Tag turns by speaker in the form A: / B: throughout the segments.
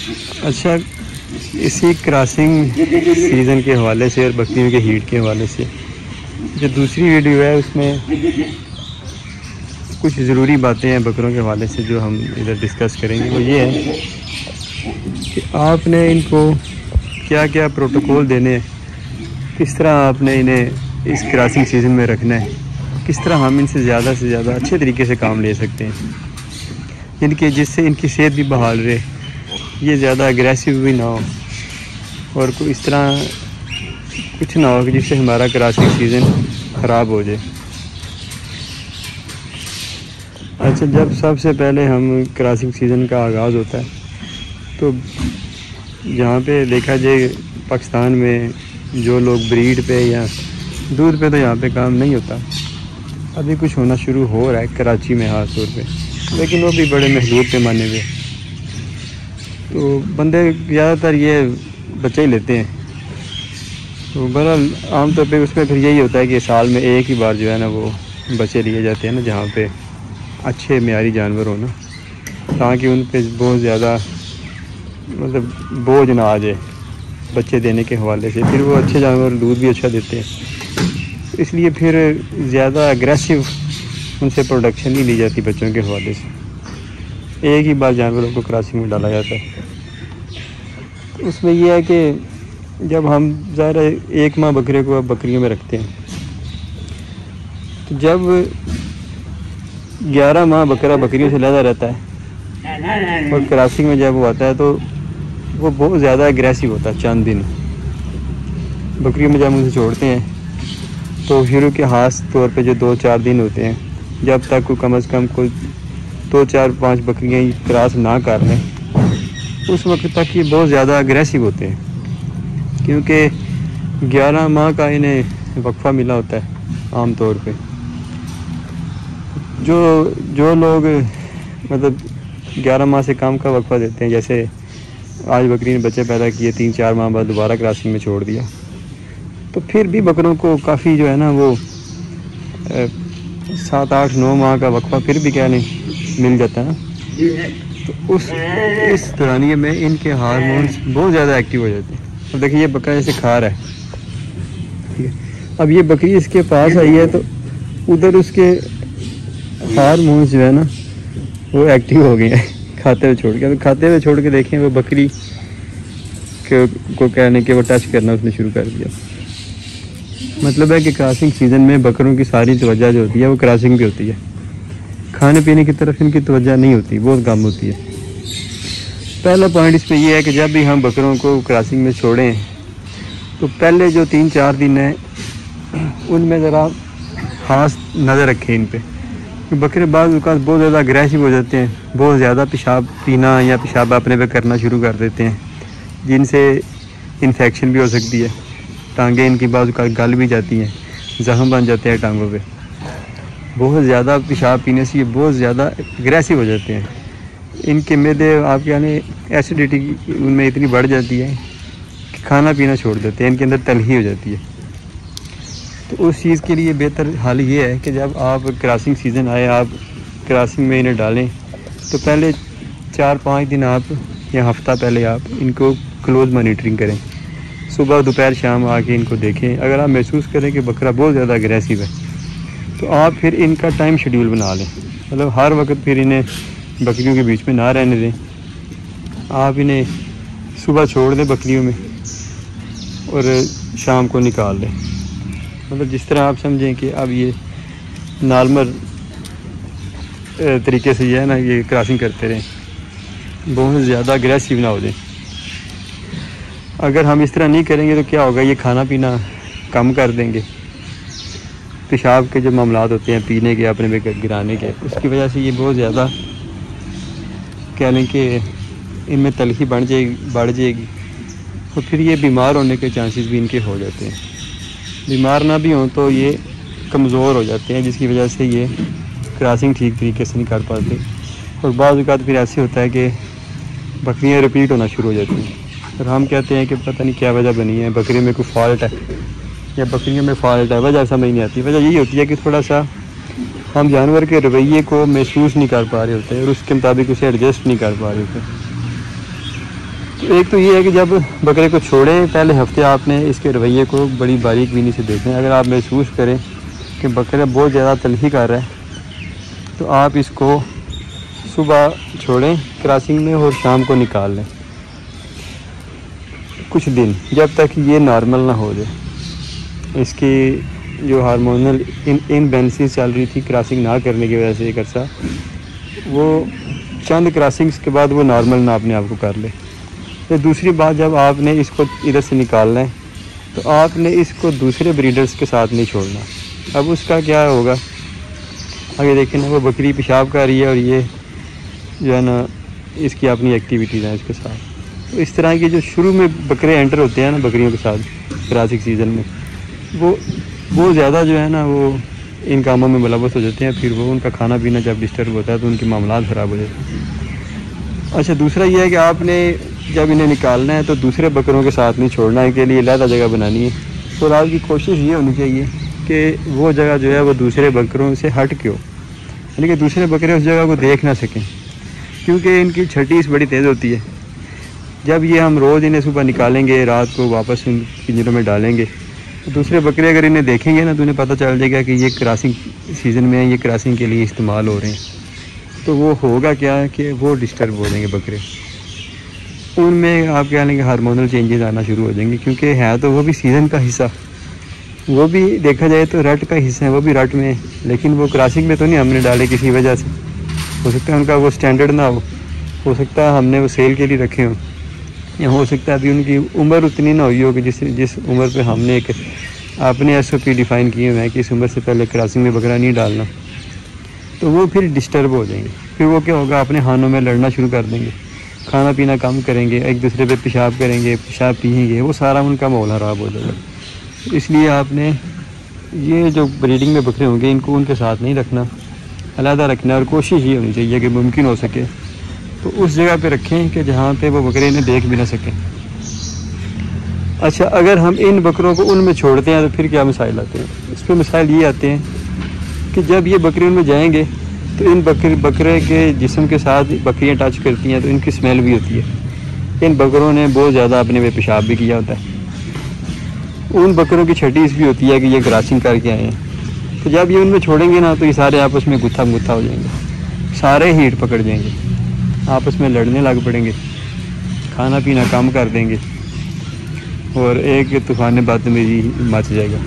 A: अच्छा, इसी crossing season के हवाले से और बकरियों के हीट के हवाले से जो दूसरी वीडियो है उसमें कुछ ज़रूरी बातें हैं बकरों के हवाले से जो हम इधर डिस्कस करेंगे। वो ये है कि आपने इनको क्या क्या प्रोटोकॉल देने हैं, किस तरह आपने इन्हें इस क्रॉसिंग सीज़न में रखना है, किस तरह हम इनसे ज़्यादा अच्छे तरीके से काम ले सकते हैं इनके, जिससे इनकी सेहत भी बहाल रहे, ये ज़्यादा एग्रेसिव भी ना हो और कोई इस तरह कुछ ना हो कि जिससे हमारा क्रॉसिंग सीज़न ख़राब हो जाए। अच्छा, जब सबसे पहले हम क्रॉसिंग सीज़न का आगाज़ होता है तो जहाँ पे देखा जाए पाकिस्तान में जो लोग ब्रीड पे या दूध पे तो यहाँ पे काम नहीं होता, अभी कुछ होना शुरू हो रहा है कराची में ख़ास तौर पे, लेकिन वो भी बड़े महदूद पैमाने पे। तो बंदे ज़्यादातर ये बच्चे ही लेते हैं। तो बहरहाल आमतौर पे उसमें फिर यही होता है कि साल में एक ही बार जो है ना वो बच्चे लिए जाते हैं ना, जहाँ पे अच्छे मेयारी जानवर हो ना, ताकि उन पे बहुत ज़्यादा मतलब बोझ ना आ जाए बच्चे देने के हवाले से। फिर वो अच्छे जानवर दूध भी अच्छा देते हैं, इसलिए फिर ज़्यादा एग्रेसिव उनसे प्रोडक्शन नहीं ली जाती बच्चों के हवाले से। एक ही बार जानवरों को क्रॉसिंग में डाला जाता है। उसमें यह है कि जब हम ज़ाहिर है एक माह बकरे को अब बकरियों में रखते हैं, तो जब 11 माह बकरा बकरियों से लदा रहता है और क्रॉसिंग में जब वो आता है तो वो बहुत ज़्यादा एग्रेसिव होता है। चंद दिन बकरियों में जब हम उसे छोड़ते हैं तो शुरू के खास तौर पे जो 2-4 दिन होते हैं, जब तक कोई कम से कम कोई 2-4-5 बकरियाँ क्रॉस ना कर लें, उस वक्त तक ये बहुत ज़्यादा एग्रेसिव होते हैं, क्योंकि 11 माह का इन्हें वक्फा मिला होता है। आम तौर पे जो लोग मतलब 11 माह से कम का वक्फा देते हैं, जैसे आज बकरी ने बच्चे पैदा किए, 3-4 माह बाद दोबारा क्रॉसिंग में छोड़ दिया, तो फिर भी बकरों को काफ़ी जो है ना वो 7-8-9 माह का वक्फा फिर भी क्या नहीं मिल जाता है। तो इस दौरानिए में इनके हार्मोन्स बहुत ज़्यादा एक्टिव हो जाते हैं। अब देखिए ये बकरा जैसे खा रहा है, ठीक है, अब ये बकरी इसके पास आई है तो उधर उसके हार्मोन्स जो है ना वो एक्टिव हो गए हैं खाते हुए छोड़ के। अभी खाते हुए छोड़ के देखें वो बकरी को कहने के वो टच करना उसने शुरू कर दिया। मतलब है कि क्रॉसिंग सीज़न में बकरों की सारी तवज्जो जो होती है वो क्रॉसिंग पे होती है, खाने पीने की तरफ इनकी तवज्जो नहीं होती, बहुत कम होती है। पहला पॉइंट इसमें यह है कि जब भी हम बकरों को क्रॉसिंग में छोड़ें तो पहले जो 3-4 दिन हैं उनमें ज़रा खास नज़र रखें इन पे। बकरे बाज़ औक़ात बहुत ज़्यादा अग्रेसिव हो जाते हैं, बहुत ज़्यादा पेशाब पीना या पेशाब अपने पे करना शुरू कर देते हैं, जिनसे इन्फेक्शन भी हो सकती है। टांगें इनकी बाज़ औक़ात गल भी जाती हैं, ज़ख्म बन जाते हैं टांगों पे। बहुत ज़्यादा पेशाब पीने से ये बहुत ज़्यादा एग्रेसिव हो जाते हैं। इनके मैदे आप यानी एसिडिटी उनमें इतनी बढ़ जाती है कि खाना पीना छोड़ देते हैं, इनके अंदर तलही हो जाती है। तो उस चीज़ के लिए बेहतर हाल ये है कि जब आप क्रॉसिंग सीज़न आए, आप क्रॉसिंग में इन्हें डालें तो पहले 4-5 दिन आप या हफ़्ता पहले आप इनको क्लोज़ मॉनिटरिंग करें। सुबह दोपहर शाम आके इनको देखें। अगर आप महसूस करें कि बकरा बहुत ज़्यादा एग्रेसिव है तो आप फिर इनका टाइम शेड्यूल बना लें। मतलब हर वक्त फिर इन्हें बकरियों के बीच में ना रहने दें, आप इन्हें सुबह छोड़ दें बकरियों में और शाम को निकाल लें। मतलब जिस तरह आप समझें कि अब ये नॉर्मल तरीके से ये है ना ये क्रॉसिंग करते रहें, बहुत ज़्यादा एग्रेसिव ना हो जाए। अगर हम इस तरह नहीं करेंगे तो क्या होगा, ये खाना पीना कम कर देंगे, पेशाब के जो मामलात होते हैं पीने के अपने पे गिराने के, उसकी वजह से ये बहुत ज़्यादा कह लें कि इनमें तलखी बढ़ जाएगी और फिर ये बीमार होने के चांसेस भी इनके हो जाते हैं। बीमार ना भी हों तो ये कमज़ोर हो जाते हैं, जिसकी वजह से ये क्रॉसिंग ठीक तरीके से नहीं कर पाते। और बाज़ औक़ात फिर ऐसे होता है कि बकरियाँ रिपीट होना शुरू हो जाती हैं और हम कहते हैं कि पता नहीं क्या वजह बनी है, बकरी में कोई फॉल्ट है या बकरियों में फॉल्ट है, वजह समझ नहीं आती। वजह यही होती है कि थोड़ा सा हम जानवर के रवैये को महसूस नहीं कर पा रहे होते और उसके मुताबिक उसे एडजस्ट नहीं कर पा रहे होते। तो एक तो ये है कि जब बकरे को छोड़ें पहले हफ्ते आपने इसके रवैये को बड़ी बारीक बीनी से देखें। अगर आप महसूस करें कि बकरा बहुत ज़्यादा तलखी कर रहा है तो आप इसको सुबह छोड़ें क्रॉसिंग में और शाम को निकाल लें कुछ दिन, जब तक ये नॉर्मल ना हो जाए। इसकी जो हार्मोनल इनबैलेंसेस चल रही थी क्रॉसिंग ना करने की वजह से एक अर्सा, वो चंद क्रॉसिंग्स के बाद वो नॉर्मल ना अपने आप को कर ले। तो दूसरी बात, जब आपने इसको इधर से निकालना है तो आपने इसको दूसरे ब्रीडर्स के साथ नहीं छोड़ना। अब उसका क्या होगा, आगे देखें ना, वो बकरी पेशाब कर रही है और ये जो है ना इसकी अपनी एक्टिविटीज़ हैं इसके साथ। तो इस तरह की जो शुरू में बकरे एंटर होते हैं ना बकरियों के साथ क्रॉसिंग सीज़न में, वो बहुत ज़्यादा जो है ना वो इन कामों में मुलव्वस हो जाते हैं। फिर वो उनका खाना पीना जब डिस्टर्ब होता है तो उनके मामलात ख़राब हो जाते हैं। अच्छा, दूसरा ये है कि आपने जब इन्हें निकालना है तो दूसरे बकरों के साथ नहीं छोड़ना है, इनके लिए अलग जगह बनानी है। और आपकी कोशिश ये होनी चाहिए कि वो जगह जो है वो दूसरे बकरों से हट के हो, यानी कि दूसरे बकरे उस जगह को देख ना सकें, क्योंकि इनकी छटीस बड़ी तेज़ होती है। जब ये हम रोज़ इन्हें सुबह निकालेंगे, रात को वापस इन पिंजरों में डालेंगे, तो दूसरे बकरे अगर इन्हें देखेंगे ना तो उन्हें पता चल जाएगा कि ये क्रॉसिंग सीज़न में है, ये क्रॉसिंग के लिए इस्तेमाल हो रहे हैं। तो वो होगा क्या कि वो डिस्टर्ब हो जाएंगे बकरे, उनमें आप कह लेंगे हार्मोनल चेंजेस आना शुरू हो जाएंगे, क्योंकि है तो वो भी सीज़न का हिस्सा, वो भी देखा जाए तो रट का हिस्सा है, वो भी रट में है, लेकिन वो क्रॉसिंग में तो नहीं हमने डाले किसी वजह से। हो सकता है उनका वो स्टैंडर्ड ना हो सकता है हमने वो सेल के लिए रखे हों, या हो सकता है अभी उनकी उम्र उतनी ना हुई हो कि जिस उम्र पे हमने एक अपने SOP डिफ़ाइन किए हुए हैं कि इस उम्र से पहले क्रॉसिंग में बकरा नहीं डालना, तो वो फिर डिस्टर्ब हो जाएंगे। फिर वो क्या होगा, अपने खानों में लड़ना शुरू कर देंगे, खाना पीना कम करेंगे, एक दूसरे पे पेशाब करेंगे, पेशाब पिएंगे, वो सारा उनका माहौल ख़राब हो जाएगा। इसलिए आपने ये जो ब्रीडिंग में बकरे होंगे इनको उनके साथ नहीं रखना, अलहदा रखना, और कोशिश ये होनी चाहिए कि मुमकिन हो सके तो उस जगह पे रखें कि जहाँ पे वो बकरे इन्हें देख भी ना सकें। अच्छा, अगर हम इन बकरों को उनमें छोड़ते हैं तो फिर क्या मसाइल आते हैं? इस पर मसाइल ये आते हैं कि जब ये बकरे उनमें जाएंगे तो इन बकरे के जिस्म के साथ बकरियाँ टच करती हैं तो इनकी स्मेल भी होती है। इन बकरों ने बहुत ज़्यादा अपने में पेशाब भी किया होता है। उन बकरों की छटीस भी होती है कि ये क्रॉसिंग करके आए हैं। तो जब ये उनमें छोड़ेंगे ना तो ये सारे आपस में गुत्था मुत्था हो जाएंगे, सारे हीट पकड़ जाएंगे, आपस में लड़ने लग पड़ेंगे, खाना पीना कम कर देंगे और एक तूफान बदतमीजी मच जाएगा।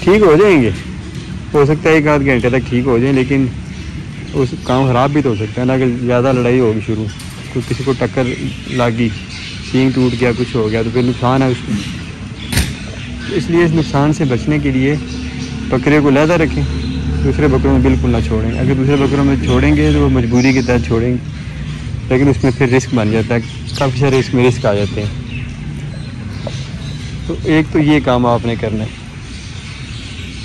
A: ठीक हो जाएंगे, हो सकता है एक आध घंटे तक ठीक हो जाए, लेकिन उस काम ख़राब भी तो हो सकता है ना कि ज़्यादा लड़ाई होगी शुरू, तो किसी को टक्कर लगी, सींग टूट गया, कुछ हो गया तो फिर नुकसान है उसमें। इसलिए इस नुकसान से बचने के लिए बकरे को अलहदा रखें, दूसरे बकरों में बिल्कुल ना छोड़ें। अगर दूसरे बकरों में छोड़ेंगे तो वो मजबूरी के तहत छोड़ेंगे, लेकिन उसमें फिर रिस्क बन जाता है, काफ़ी सारे इसमें रिस्क आ जाते हैं। तो एक तो ये काम आपने करना है।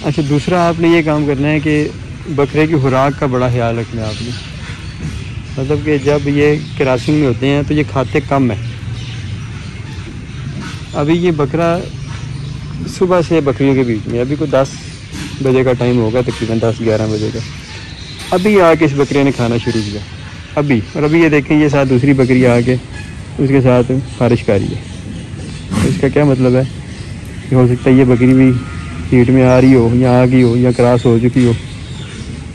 A: अच्छा, दूसरा आपने ये काम करना है कि बकरे की खुराक का बड़ा ख्याल रखना है आपने। मतलब कि जब ये क्रॉसिंग में होते हैं तो ये खाते कम है। अभी ये बकरा सुबह से बकरियों के बीच में, अभी कोई 10 बजे का टाइम होगा, तकरीबन 10-11 बजे का, अभी आके इस बकरे ने खाना शुरू किया अभी। और अभी ये देखें, ये साथ दूसरी बकरी आके उसके साथ खारिश कर रही है। तो इसका क्या मतलब है कि हो सकता है ये बकरी भी हीट में आ रही हो, या आ गई हो, या क्रॉस हो चुकी हो,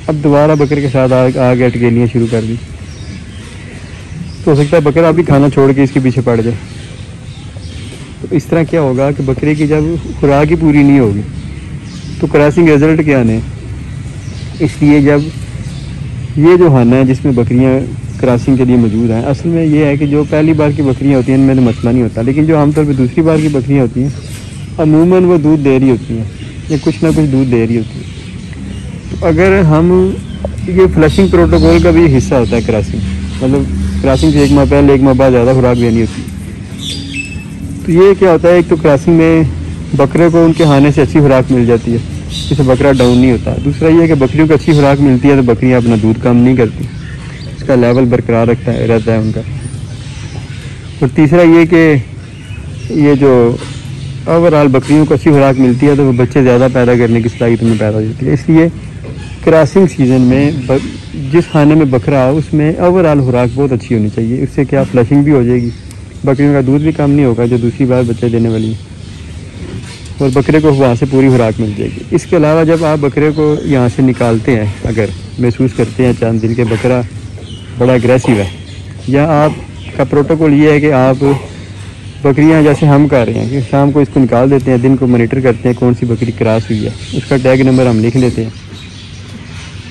A: अब दोबारा बकरे के साथ आगे अटकेलियाँ शुरू कर दी। तो हो सकता है बकरा अभी खाना छोड़ के इसके पीछे पड़ जाए। तो इस तरह क्या होगा कि बकरे की जब खुराक ही पूरी नहीं होगी तो क्रॉसिंग रिजल्ट क्या आने। इसलिए जब ये जो खाना है जिसमें बकरियां क्रॉसिंग के लिए मौजूद हैं, असल में ये है कि जो पहली बार की बकरियां होती हैं इनमें तो मसला नहीं होता, लेकिन जो आमतौर पर दूसरी बार की बकरियां होती हैं अमूमन वो दूध दे रही होती हैं या कुछ ना कुछ दूध दे रही होती है। तो अगर हम ये फ्लशिंग प्रोटोकॉल का भी हिस्सा होता है क्रॉसिंग, मतलब क्रॉसिंग से 1 माह पहले 1 माह बाद ज़्यादा खुराक देनी होती है। तो ये क्या होता है, एक तो क्रॉसिंग में बकरे को उनके खाने से अच्छी खुराक मिल जाती है, इससे बकरा डाउन नहीं होता। दूसरा ये है कि बकरियों को अच्छी खुराक मिलती है तो बकरियां अपना दूध कम नहीं करती, इसका लेवल बरकरार रहता है उनका। और तीसरा ये कि ये जो ओवरऑल बकरियों को अच्छी खुराक मिलती है तो वो बच्चे ज़्यादा पैदा करने की सलाहियत में पैदा हो जाती है। इसलिए क्रॉसिंग सीज़न में जिस खाने में बकरा हो उसमें ओवरऑल खुराक बहुत अच्छी होनी चाहिए। उससे क्या फ्लशिंग भी हो जाएगी, बकरियों का दूध भी कम नहीं होगा जो दूसरी बार बच्चे देने वाली है, और बकरे को वहाँ से पूरी खुराक मिल जाएगी। इसके अलावा जब आप बकरे को यहाँ से निकालते हैं, अगर महसूस करते हैं चंद दिन के बकरा बड़ा अग्रेसिव है, या आपका प्रोटोकॉल ये है कि आप बकरियाँ जैसे हम कर रहे हैं कि शाम को इसको निकाल देते हैं, दिन को मॉनिटर करते हैं कौन सी बकरी क्रॉस हुई है, उसका टैग नंबर हम लिख लेते हैं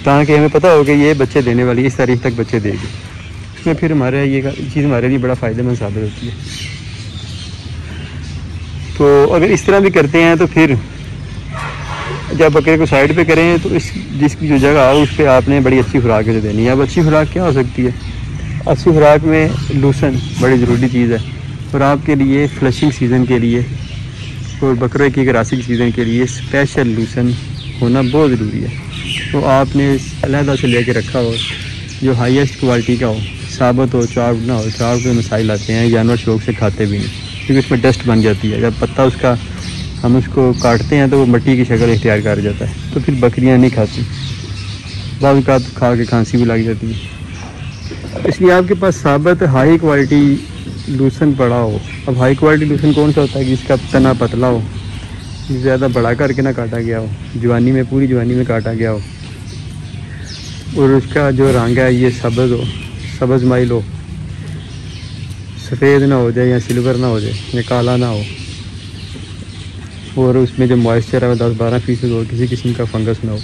A: ताकि हमें पता हो कि ये बच्चे देने वाली इस तारीख तक बच्चे देगी। इसमें फिर हमारे ये चीज़ हमारे लिए बड़ा फ़ायदेमंद साबित होती है। तो अगर इस तरह भी करते हैं तो फिर जब बकरे को साइड पे करें तो इस जिसकी जो जगह हो उस पर आपने बड़ी अच्छी खुराक देनी है। अब अच्छी खुराक क्या हो सकती है? अच्छी खुराक में लूसन बड़ी ज़रूरी चीज़ है, और आपके लिए फ्लशिंग सीज़न के लिए और बकरे की क्रॉसिंग सीज़न के लिए स्पेशल लूसन होना बहुत ज़रूरी है। तो आपने अलहदा से लेके रखा हो जो हाईएस्ट क्वालिटी का हो, साबुत हो, चार्ड ना हो। चार्ड के मसाइल आते हैं, जानवर शौक से खाते भी नहीं क्योंकि उसमें डस्ट बन जाती है। जब पत्ता उसका हम उसको काटते हैं तो वो मिट्टी की शक्ल इख्तियार कर जाता है, तो फिर बकरियां नहीं खाती, बाद का खा के खांसी भी लग जाती है। इसलिए आपके पास साबुत हाई क्वालिटी लूसन पड़ा हो। अब हाई क्वालिटी लूसन कौन सा होता है कि जिसका तना पतला हो, ज़्यादा बड़ा करके ना काटा गया हो, जवानी में पूरी जवानी में काटा गया हो, और उसका जो रंग है ये सब्ज़ हो, सब्ज़ माइल हो, सफ़ेद ना हो जाए या सिल्वर ना हो जाए या काला ना हो, और उसमें जो मॉइस्चर है वो 10-12% हो, किसी किस्म का फंगस ना हो।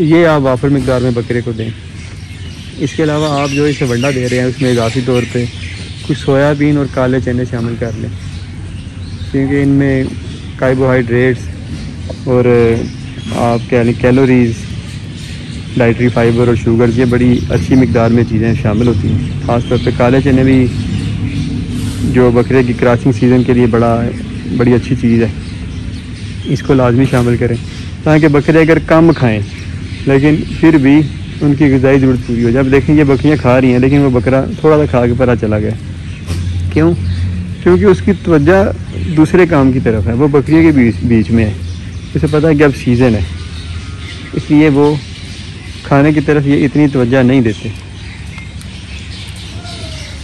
A: ये आप वाफर मकदार में बकरे को दें। इसके अलावा आप जो इसे वंडा दे रहे हैं उसमें इजाफी तौर पे कुछ सोयाबीन और काले चने शामिल कर लें, क्योंकि इनमें कार्बोहाइड्रेट्स और आप कह लें कैलोरीज़, डाइटरी फाइबर और शुगर, ये बड़ी अच्छी मकदार में चीज़ें शामिल होती हैं। ख़ास तौर पे काले चने भी जो बकरे की क्रॉसिंग सीज़न के लिए बड़ी अच्छी चीज़ है, इसको लाजमी शामिल करें ताकि बकरे अगर कम खाएं लेकिन फिर भी उनकी ग़िज़ाई ज़रूरत पूरी हो जाए। अब देखें ये बकरियां खा रही हैं लेकिन वो बकरा थोड़ा सा खा के परा चला गया, क्यों? क्योंकि उसकी तवज्जो दूसरे काम की तरफ है, वो बकरियों के बीच में है, उसे पता है कि अब सीज़न है, इसलिए वो खाने की तरफ ये इतनी तवज्जो नहीं देते।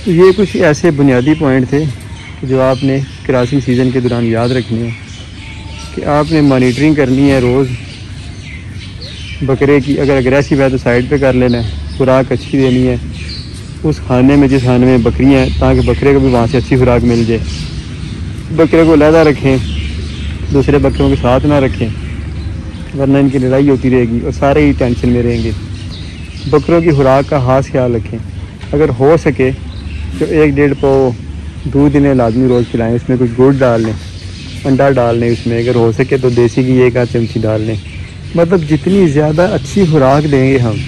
A: तो ये कुछ ऐसे बुनियादी पॉइंट थे जो आपने क्रॉसिंग सीज़न के दौरान याद रखनी है कि आपने मॉनिटरिंग करनी है रोज़ बकरे की। अगर अग्रेसिव है तो साइड पे कर लेना है, खुराक अच्छी देनी है उस खाने में जिस खाने में बकरियां हैं, ताकि बकरे को भी वहाँ से अच्छी खुराक मिल जाए। बकरे को अलहदा रखें, दूसरे बकरों के साथ ना रखें, वरना इनकी लड़ाई होती रहेगी और सारे ही टेंशन में रहेंगे। बकरों की खुराक का खास ख्याल रखें। अगर हो सके तो 1-1.5 पाव दूध इन्हें लाजमी रोज़ खिलाएँ, उसमें कुछ गुड़ डाल लें, अंडा डाल लें उसमें, अगर हो सके तो देसी घी 1 आध चमची डाल लें। मतलब जितनी ज़्यादा अच्छी खुराक देंगे हम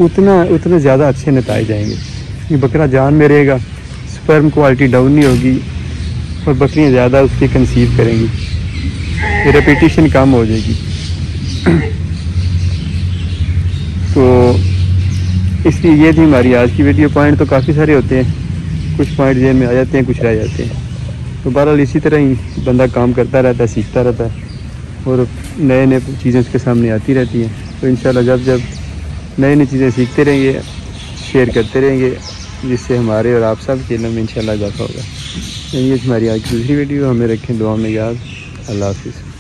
A: उतने ज़्यादा अच्छे नतीजे आएंगे। ये बकरा जान में रहेगा, स्पर्म क्वालिटी डाउन नहीं होगी और बकरियाँ ज़्यादा उसकी कंसीव करेंगी, रेपिटेशन कम हो जाएगी। तो इसलिए ये थी हमारी आज की वीडियो। पॉइंट तो काफ़ी सारे होते हैं, कुछ पॉइंट जेब में आ जाते हैं, कुछ रह जाते हैं। तो बहरहाल इसी तरह ही बंदा काम करता रहता है, सीखता रहता है और नए चीज़ें उसके सामने आती रहती हैं। तो इंशाल्लाह जब नई चीज़ें सीखते रहेंगे, शेयर करते रहेंगे, जिससे हमारे और आप सब के इल्म में इंशाल्लाह इजाफा होगा। ये हमारी आज की दूसरी वीडियो, हमें रखें दुआ में याद। अल्लाह हाफिज़।